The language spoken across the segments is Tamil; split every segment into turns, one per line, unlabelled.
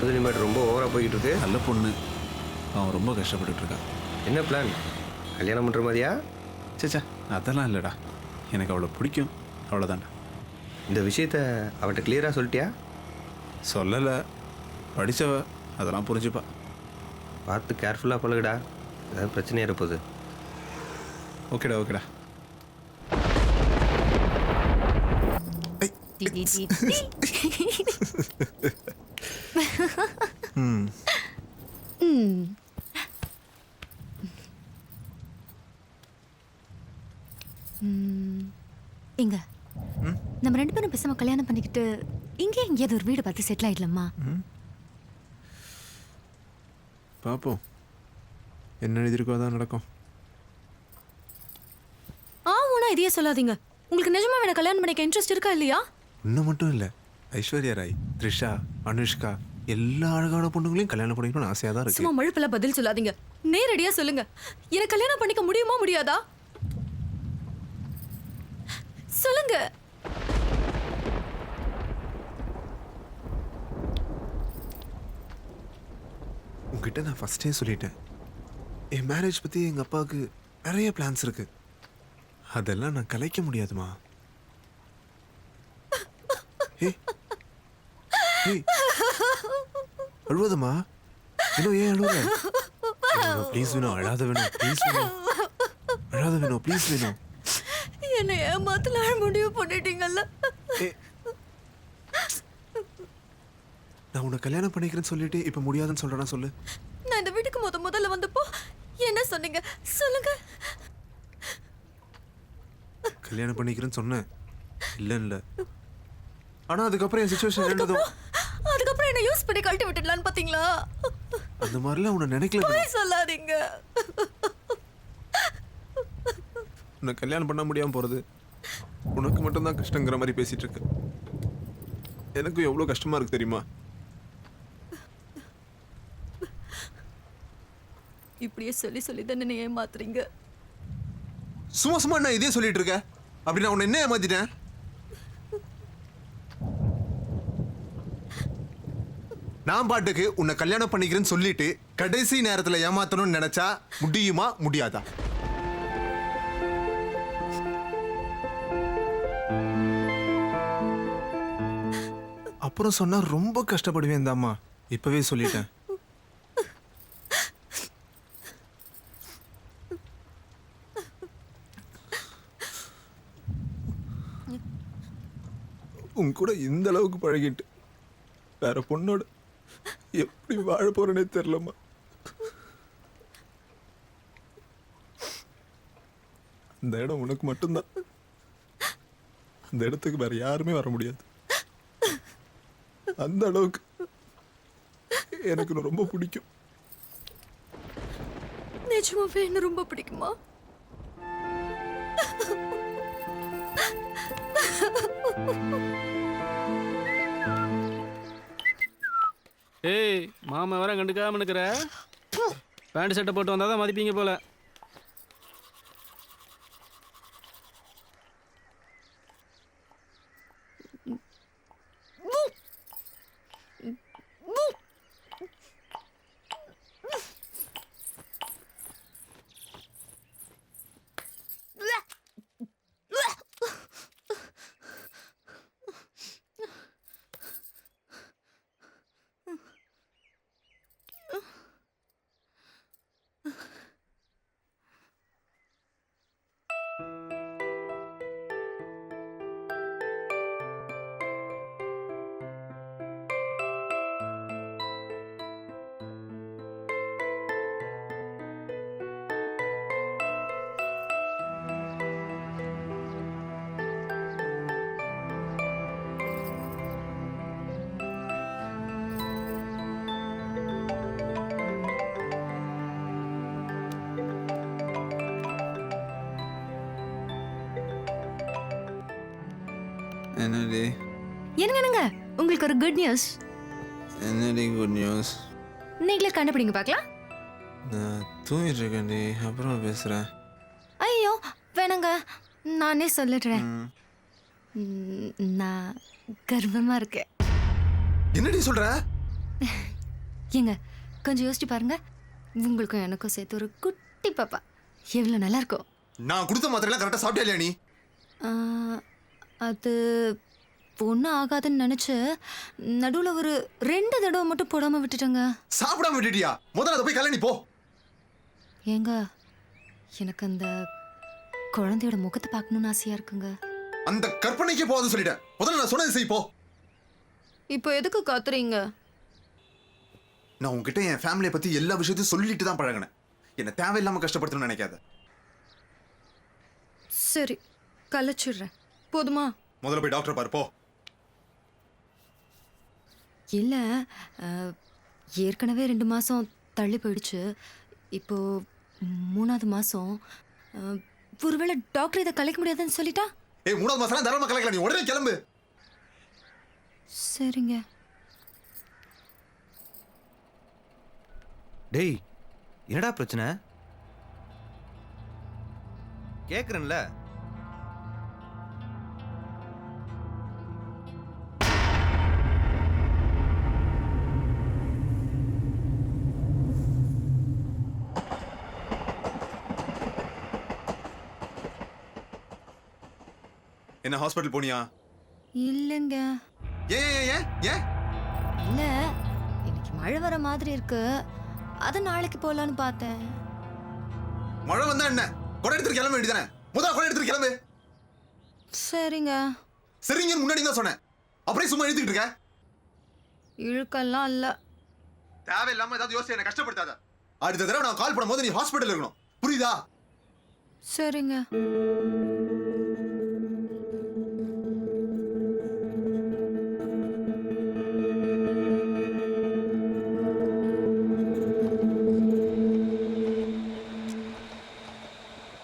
புது மேட் ரொம்ப ஓவராக போய்கிட்டு இருக்கு.
நல்ல பொண்ணு, அவன் ரொம்ப கஷ்டப்பட்டுட்டு இருக்கான்.
என்ன பிளான்? கல்யாணம் பண்ணுற மாதிரியா?
சேச்சா அதெல்லாம் இல்லைடா, எனக்கு அவளை பிடிக்கும், அவ்வளோதான்டா.
இந்த விஷயத்த அவட்ட கிளியராக சொல்லிட்டியா?
சொல்லலை, படித்தவ அதெல்லாம் புரிஞ்சுப்பா.
பார்த்து கேர்ஃபுல்லாக பழகுடா, ஏதாவது பிரச்சனை இருப்போது.
ஓகேடா ஓகேடா.
இங்க நம்ம ரெண்டு பேரும் பேசாம கல்யாணம் பண்ணிக்கிட்டு இங்கே எங்கேயாவது ஒரு வீடு பார்த்து செட்டில் ஆயிடலாமா?
பார்ப்போம், என்ன எழுதியிருக்கோ அதான் நடக்கும்.
ஆனா இதையே சொல்லாதீங்க. உங்களுக்கு நிஜமா வேணா கல்யாணம் பண்ணிக்க இன்ட்ரெஸ்ட் இருக்கா இல்லையா?
இன்னும் மட்டும் இல்லை, ஐஸ்வர்யா ராய், த்ரிஷா, அனுஷ்கா எல்லா அழகான பொண்ணுங்களையும் கல்யாணம் பண்ணிக்கணும்னு ஆசையாக தான் இருக்கு.
சும்மா மழுப்பெல்லாம் பதில் சொல்லாதீங்க, நேரடியா சொல்லுங்க. எனக்கு கல்யாணம் பண்ணிக்க முடியுமா முடியாதா சொல்லுங்க.
உங்ககிட்ட நான் ஃபர்ஸ்டே சொல்லிட்டேன், என் மேரேஜ் பற்றி எங்கள் அப்பாவுக்கு நிறைய பிளான்ஸ் இருக்கு, அதெல்லாம் நான் கலைக்க முடியாதுமா. அழுவதம்மா, இன்னும் ஏன் அழுவ? ப்ளீஸ் வேணும், அழாத வேணும், ப்ளீஸ் வேணும், அழாத வேணும், ப்ளீஸ் வேணும்.
என்ன ஏமாத்தல முடிவு பண்ணிட்டீங்கல்ல.
நான் உன்னை கல்யாணம் பண்ணிக்கிறேன்னு சொல்லிட்டு இப்போ முடியாதுன்னு சொல்கிறேன்னா சொல்லு.
நான் இந்த வீட்டுக்கு முதல்ல வந்தப்போ என்ன சொன்னீங்க சொல்லுங்க.
கல்யாணம் பண்ணிக்கிறேன்னு சொன்னேன், இல்லை. ஆனால் அதுக்கப்புறம் என் சுச்சுவேஷன் இருந்ததும்
அதுக்கப்புறம் என்ன யூஸ் பண்ணி கழட்டி விட்டுடலான்னு பார்த்தீங்களா?
அந்த மாதிரிலாம் உன்னை நினைக்கல.
சொல்லாதீங்க.
உன்னை கல்யாணம் பண்ண முடியாமல் போகிறது உனக்கு மட்டும்தான் கஷ்டங்கிற மாதிரி பேசிட்டு இருக்கு. எனக்கும் எவ்வளோ கஷ்டமா இருக்கு தெரியுமா?
இப்படியே சொல்லி தானே ஏமாத்துறீங்க.
சும்மா நான் இதே சொல்லிட்டு இருக்க, அப்படி நான் உன்னை என்ன ஏமாத்திட்டேன்? நான் பாட்டுக்கு உன்னை கல்யாணம் பண்ணிக்கிறேன்னு சொல்லிட்டு கடைசி நேரத்தில் ஏமாத்தணும்னு நினைச்சா முடியுமா முடியாதா? அப்புறம் சொன்னா ரொம்ப கஷ்டப்படுவேன் தாம்மா, இப்பவே சொல்லிட்டேன். உன் கூட இந்த அளவுக்கு பழகிட்டு வேற பொண்ணோட எப்படி வாழ போறேனே தெரியலம்மா. அந்த இடம் உனக்கு மட்டும்தான், அந்த இடத்துக்கு வேற யாருமே வர முடியாது. அந்த அளவுக்கு எனக்கு ரொம்ப பிடிக்கும்.
நிஜமாவே என்ன ரொம்ப பிடிக்குமா?
ஏய் மாமா வர கண்டுக்காம இருக்கிற, பேண்ட் சட்டை போட்டு வந்தாதான் மதிப்பீங்க போல.
என்னடி
என்னங்க உங்களுக்கு ஒரு குட் நியூஸ்.
என்னடி குட் நியூஸ்?
நீங்களே கண்டுபிடிங்க பார்க்கலாம்.
நான் தூங்கிட்டு இருக்கேன்டி, அப்புறம் பேசுகிறேன்.
ஐயோ வேணாங்க, நானே சொல்லிடுறேன். நான் கர்ப்பமா இருக்கேன்.
என்னடி சொல்ற?
ஏங்க கொஞ்சம் யோசிச்சு பாருங்க, உங்களுக்கும் எனக்கும் சேர்த்து ஒரு குட்டி பாப்பா எவ்வளோ நல்லா இருக்கும்.
நான் கொடுத்த மாத்திரைலாம் கரெக்டாக சாப்பிட்டே இல்லையா நீ?
அது ஒன்றும் ஆகாதுன்னு நினச்சி நடுவில் ஒரு 2 தடவை மட்டும் போடாமல் விட்டுட்டேங்க.
சாப்பிடாம விட்டுட்டியா? முதல்ல அதை போய் கல்யாணி போ.
ஏங்க எனக்கு அந்த குழந்தையோட முகத்தை பார்க்கணுன்னு ஆசையாக இருக்குங்க.
அந்த கற்பனைக்கே போகாதுன்னு சொல்லிட்டேன். முதல்ல நான் சொன்னது செய் போ.
இப்போ எதுக்கு காத்துறீங்க?
நான் உங்ககிட்ட என் ஃபேமிலியை பற்றி எல்லா விஷயத்தையும் சொல்லிட்டு தான் பழகினேன். என்னை தேவையில்லாமல் கஷ்டப்படுத்தணும்னு நினைக்காத.
சரி, கலைச்சிடுறேன். போதுமா?
முதல்ல போய் டாக்டர் பாரு போ.
இல்லை, ஏற்கனவே 2 மாதம் தள்ளி போயிடுச்சு. இப்போது 3ஆவது மாதம். ஒருவேளை டாக்டர் இதை கலைக்க முடியாதுன்னு சொல்லிட்டா?
3ஆவது மாசம் தாராளமாக கலக்கலாம். நீ உடனே கிளம்பு.
சரிங்க.
டேய், என்னடா பிரச்சனை? கேட்குறேன்ல.
என்ன ஹாஸ்பிட்டல் போனியா?
இல்லைங்க.
ஏன் ஏன் ஏன் ஏன்?
இல்லை, இன்னைக்கு மழை வர மாதிரி இருக்கு, அது நாளைக்கு போகலான்னு பார்த்தேன்.
மழை வந்தா என்ன? கொடை எடுத்துட்டு கிளம்ப வேண்டியதானே? முதல்ல கொடை எடுத்துட்டு கிளம்பு.
சரிங்க.
சரிங்கன்னு முன்னாடி தான் சொன்னேன். அப்படியே சும்மா எழுதிக்கிட்டு இருக்க.
இழுக்கெல்லாம் இல்லை.
தேவையில்லாம ஏதாவது யோசிச்சு என்ன கஷ்டப்படுத்தாத. அடுத்த தடவை நான் கால் பண்ணும்போது நீ ஹாஸ்பிட்டல் இருக்கணும். புரியுதா?
சரிங்க.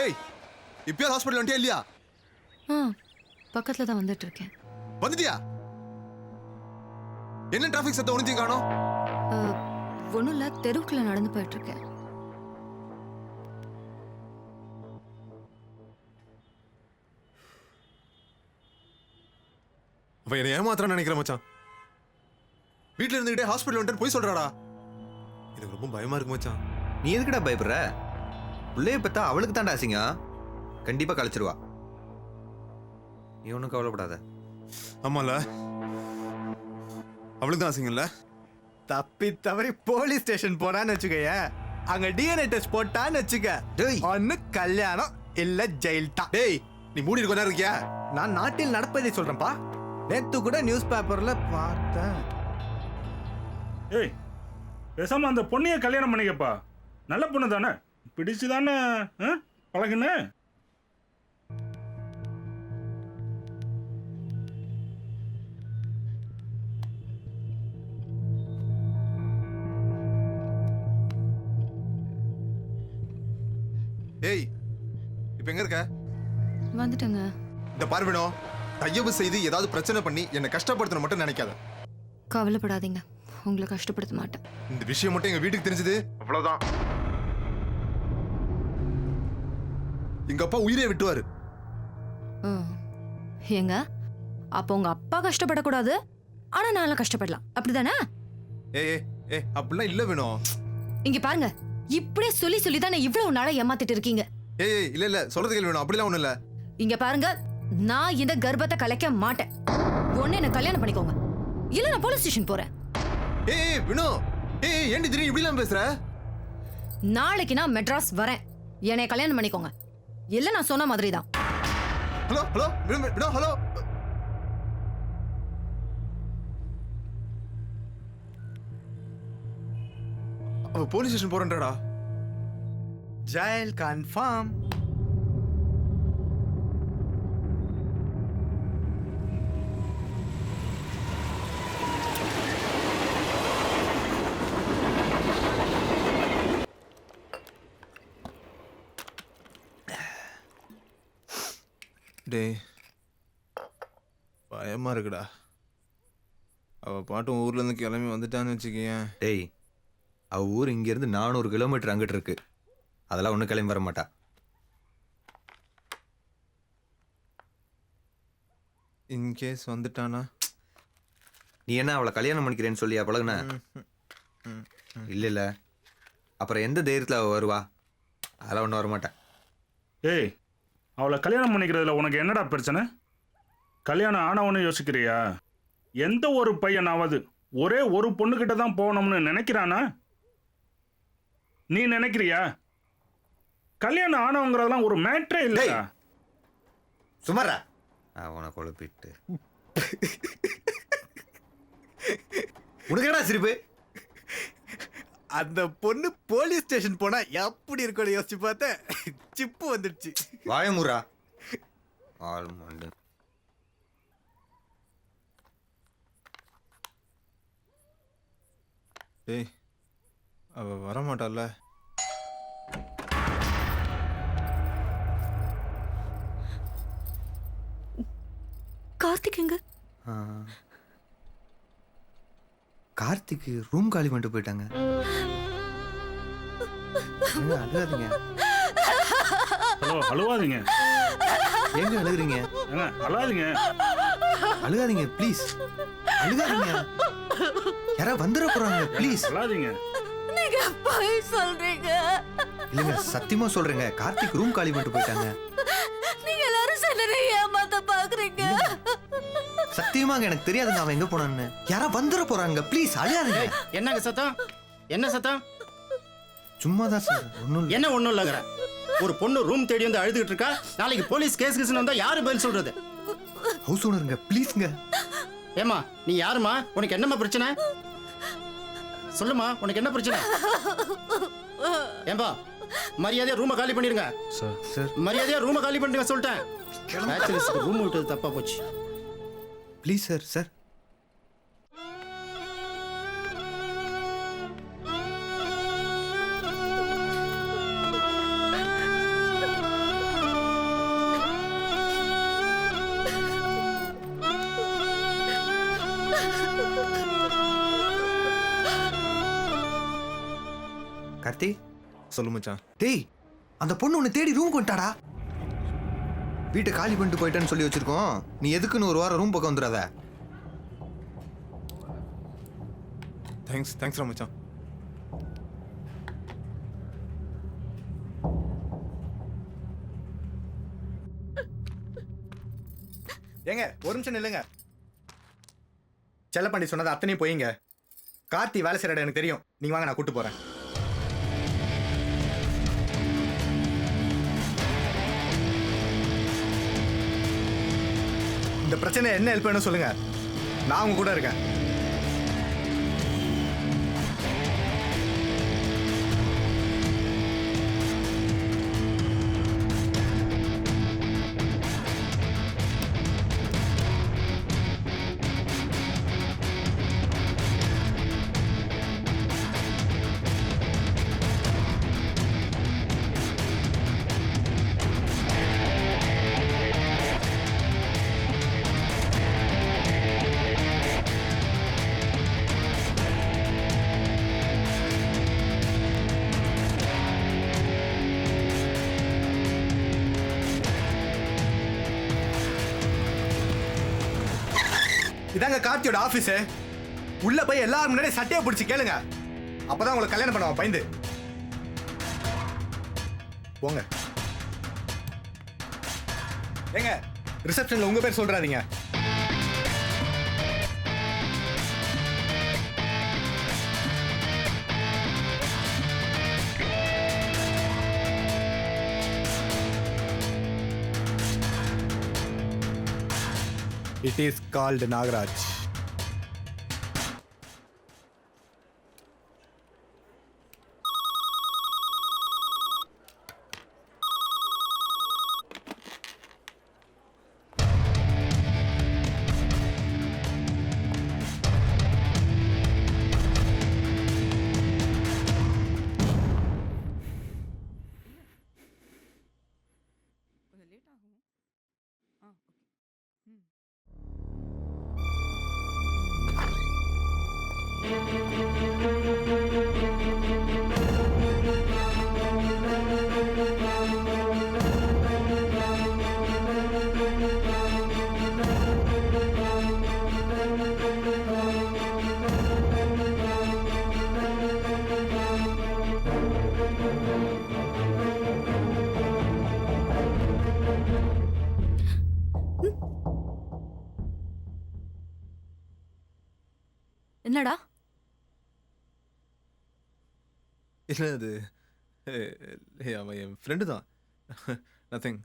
ஏய், இப்பயாவது ஹாஸ்பிட்டல் வந்துட்டியா இல்லையா?
பக்கத்தில் தான் வந்துட்டு இருக்கேன்.
வந்துட்டியா? என்ன டிராஃபிக் சத்தம் ஒன்றுத்தையும் காணோம்?
ஒன்றும் இல்லை, தெருவுக்குள்ள நடந்து போயிட்டு இருக்கேன்.
அவன் என்னை ஏமாத்திரான்னு நினைக்கிறேன் மச்சான். வீட்டில் இருந்துகிட்டே ஹாஸ்பிட்டல் வந்துட்டு போய் சொல்றாடா. எனக்கு ரொம்ப பயமா இருக்கு மச்சான்.
நீ எதுக்குடா பயப்படுற? பிள்ளைய பார்த்தா அவளுக்கு தான்டா அசிங்க. கண்டிப்பாக கழிச்சிருவா. நீ ஒன்றும் கவலைப்படாத.
ஆமால, அவளுக்கு தான் அசிங்கம்ல.
தப்பி தவறி போலீஸ் ஸ்டேஷன் போறான்னு வச்சுக்கய, அங்க டிஎன்ஏ டெஸ்ட் போட்டான்னு வச்சுக்க,
டேய்,
ஒன்னு கல்யாணம் இல்ல ஜெயில் தான்.
டேய், நீ மூடி இருக்க நேரம் இருக்கியா?
நான் நாட்டில் நடப்பதை சொல்றேன்ப்பா. நேத்து கூட நியூஸ் பேப்பர்ல பார்த்தேன்.
ஏய், பேசாம அந்த பொண்ணைய கல்யாணம் பண்ணிக்கப்பா. நல்ல பொண்ணு தானே, பிடிச்சு தானே பழகுன்னு.
ஏய், இப்ப எங்க இருக்க?
வந்துட்டேங்க.
இந்த பார்வனோ, தயவு செய்து ஏதாவது பிரச்சனை பண்ணி என்னை கஷ்டப்படுத்தணும் மட்டும் நினைக்காத.
கவலைப்படாதீங்க, உங்களை கஷ்டப்படுத்த மாட்டேன்.
இந்த விஷயம் மட்டும் எங்க வீட்டுக்கு தெரிஞ்சது அவ்வளவுதான். எங்க அப்பா உயிரை விட்டுவாரு.
ஏங்க, அப்போ உங்க அப்பா கஷ்டப்படக்கூடாது, ஆனா நான்லாம் கஷ்டப்படலாம், அப்படிதானே?
ஏய் ஏய், அப்படிலாம் இல்ல வேணும்.
இங்க பாருங்க, இப்படியே சொல்லி சொல்லி தானே இவ்வளவு நாளா ஏமாத்திட்டு இருக்கீங்க.
ஏய் இல்ல இல்ல, சொல்றது கேள்வி வேணும். அப்படிலாம் ஒண்ணும் இல்ல.
இங்க பாருங்க, நான் இந்த கர்ப்பத்தை கலைக்க மாட்டேன். ஒண்ணு என்ன கல்யாணம் பண்ணிக்கோங்க, இல்ல நான் போலீஸ் ஸ்டேஷன் போறேன்.
ஏய் வினோ, ஏய் ஏண்டி திடீர்னு இப்படிலாம் பேசுற?
நாளைக்கு நான் மெட்ராஸ் வரேன், என்னை கல்யாணம் பண்ணிக்கோங்க, இல்ல நான் சொன்ன மாதிரி தான்.
Hello hello Vino, hello. அவ போலீஸ் ஸ்டேஷன் போறேன்டா.
Jail confirm.
டேய், பயமா இருக்குடா. அவ பாட்டும் ஊர்ல இருந்து கிளம்பி வந்துட்டான்னு வச்சுக்கேன்.
டேய், அவள் ஊர் இங்கேருந்து 400 கிலோமீட்டர் அங்கிட்டு இருக்கு. அதெல்லாம் ஒன்றும் கிளம்பி வர மாட்டா.
இன்கேஸ் வந்துட்டானா?
நீ என்ன அவளை கல்யாணம் பண்ணிக்கிறேன்னு சொல்லியா பழகுன? இல்ல அப்புறம் எந்த தைரியத்தில் அவள் வருவா? அதெல்லாம் ஒன்றும் வரமாட்டேன்.
ஏய், அவளை கல்யாணம் பண்ணிக்கிறதுல உனக்கு என்னடா பிரச்சனை? கல்யாணம் ஆனவனு யோசிக்கிறியா? எந்த ஒரு பையனாவது ஒரே ஒரு பொண்ணுகிட்ட தான் போகணும்னு நினைக்கிறானா? நீ நினைக்கிறியா? கல்யாணம் ஆனவங்கிறதெல்லாம் ஒரு மேட்ரே இல்லையா?
சுமாரா அவனை கொழுப்பிட்டு உனக்கு என்ன சிரிப்பு?
அந்த பொண்ணு போலீஸ் ஸ்டேஷன் போனா எப்படி இருக்கும்னு யோசிச்சு பார்த்தேன். சிப்பு வந்துடுச்சு.
வாயமுறா ஆள் மண்டு.
டேய் அவ வரமாட்டால.
கார்த்திக் எங்க?
கார்த்திக் ரூம் காலி பண்ணிட்டு போயிட்டாங்க. ஏங்க, அழுகாதீங்க.
ஹலோ, அழுவாதீங்க.
ஏங்க அழுகுறீங்க?
ஏங்க, அழாதீங்க.
அழுகாதீங்க ப்ளீஸ். அழுகாதீங்க. யாரா வந்துட போறாங்க ப்ளீஸ்.
அழாதீங்க.
நீங்க போய் சொல்றீங்க.
இல்லைங்க சத்தியமா சொல்றேங்க, கார்த்திக் ரூம் காலி பண்ணிட்டு போயிட்டாங்க.
நீங்க எல்லாரும் சேர்ந்து ஏமாத்த பாக்குறீங்க.
சத்தியமாங்க எனக்கு தெரியாதுங்க அவன் எங்க போனான்னு. யாரா வந்துட போறாங்க ப்ளீஸ். அழுகாதீங்க.
என்னங்க சத்தம்? என்ன சத்தம்?
சும்மா தான் சார். ஒன்றும் இல்லை.
என்ன ஒண்ணும் இல்லைங்கிற? ஒரு பொண்ணு ரூம் தேடி வந்து அழுதுகிட்டு இருக்கா. நாளைக்கு போலீஸ் கேஸ் வந்தா யாரு பதில் சொல்றது?
ஹவுஸ் ஓனருங்க ப்ளீஸ்ங்க.
ஏமா நீ யாருமா? உனக்கு என்னம்மா பிரச்சனை? சொல்லுமா, உனக்கு என்ன பிரச்சனை? ஏம்பா, மரியாதையா ரூமை காலி பண்ணிருங்க.
சார்
மரியாதையா ரூமை காலி பண்ணிருங்க சொல்லிட்டேன். பேச்சுலர்ஸ்க்கு ரூம் விட்டது தப்பா போச்சு.
Please sir. சார் கார்த்தி
சொல்லு மச்சான்.
டேய், அந்த பொண்ணு உன்னை தேடி ரூம் கொண்டாடா. வீட்டை காலி பண்ணிட்டு போயிட்டேன்னு சொல்லி வச்சிருக்கோம். நீ எதுக்குன்னு ஒரு வாரம் ரூம் பக்கம் வந்துடாத.
தேங்க்ஸ் மச்சான்.
ஏங்க ஒரு நிமிஷம் நில்லுங்க. செல்லப்பாண்டி சொன்னது அத்தனையும் போயிங்க. கார்த்தி வேலை செய்யற இடம் எனக்கு தெரியும். நீங்க வாங்க, நான் கூட்டு போறேன். இந்த பிரச்சனை என்ன ஹெல்ப் வேணும் சொல்லுங்க, நான் உங்க கூட இருக்கேன். இதாங்க கார்த்தியோட ஆபீஸ். உள்ள போய் எல்லாரும் முன்னாடி சட்டையை பிடிச்சி கேளுங்க. அப்பதான் உங்களை கல்யாணம் பண்ணுவான் பயந்து. போங்க. ஏங்க ரிசப்ஷன்ல உங்க பேர் சொல்றாதீங்க. It is called Nagaraj.
இல்லை அது அவன் என் ஃப்ரெண்டு தான். நத்திங்.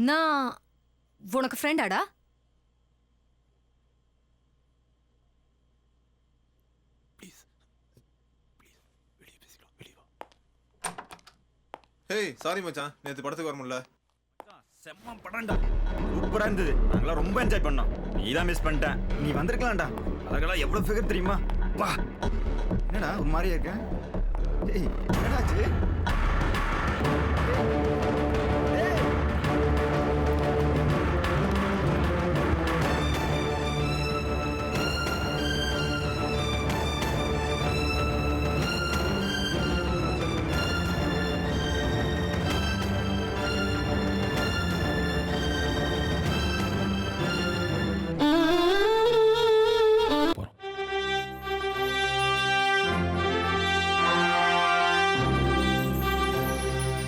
நான் உனக்கு ஃப்ரெண்டாடா?
ப்ளீஸ் ப்ளீஸ் வெளியே பேசிக்கலாம், வெளியே வா. ஹேய் சாரி மச்சான், நேற்று படத்துக்கு வர முடியல.
செம்ம படம்டா, சூப்பரா இருந்தது. நாங்களாம் ரொம்ப என்ஜாய் பண்ணோம். நீ தான் மிஸ் பண்ணிட்டேன். நீ வந்திருக்கலாம்டா. அழகெல்லாம் எவ்வளவு ஃபிகர் தெரியுமா? வா. என்னடா ஒரு மாதிரியா இருக்க? ஏய் என்னடாச்சு?